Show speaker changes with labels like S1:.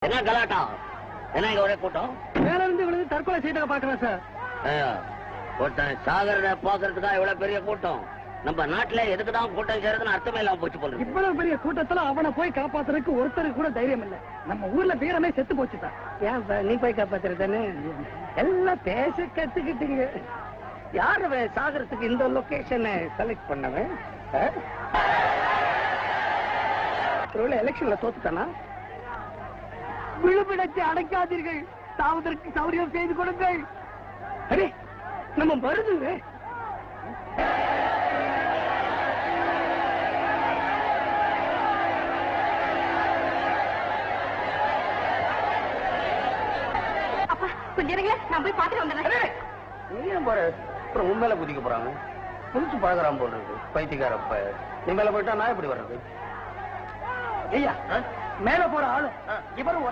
S1: என்ன கலாட்டா? என்ன இங்க ஒரே கூட்டம்?
S2: மேல இருந்து விழுந்து தற்கொலை செய்யறத பாக்குறேன் சார்.
S1: ஒருத்தன் சாகரத பாக்குறதுக்கா இவ்வளவு பெரிய கூட்டம்? நம்ம நாட்டுல எதுக்குதான் கூட்டம் செய்யறதுன்னு அர்த்தமே இல்லாம போச்சு போல.
S2: இவ்வளவு பெரிய கூட்டத்துல அவனை போய் காப்பாத்துறதுக்கு ஒருத்தருக்கு கூட தைரியம் இல்ல. நம்ம ஊர்ல வீரமே செத்து போச்சுதான். ஏன் நீ போய் காப்பாத்துறதானே? எல்லாம் பேச கத்துக்கிட்டீங்க. யாரு சாகரத்துக்கு இந்த லொகேஷனை செலக்ட் பண்ணவன்? எலெக்ஷன்ல தோத்துட்டானா? விழுமிடத்தை அடைக்காதீர்கள், சாவதற்கு சௌரியம் செய்து கொடுங்கள். அரே நம்ம வருது.
S3: அப்பா கொஞ்சம் நான் போய் பாத்துட்டு வந்துடுறேன்.
S1: நீ ஏன் போற? அப்புறம் உண்மையில குதிக்க போறாங்க. புடிச்சு பழகிறான் போல இருக்கு பைத்தியக்காரப்ப. நீ மேல போயிட்டா நான் எப்படி வர்றது?
S2: ஐயா மேல போற ஆளு இவரும் ஒரே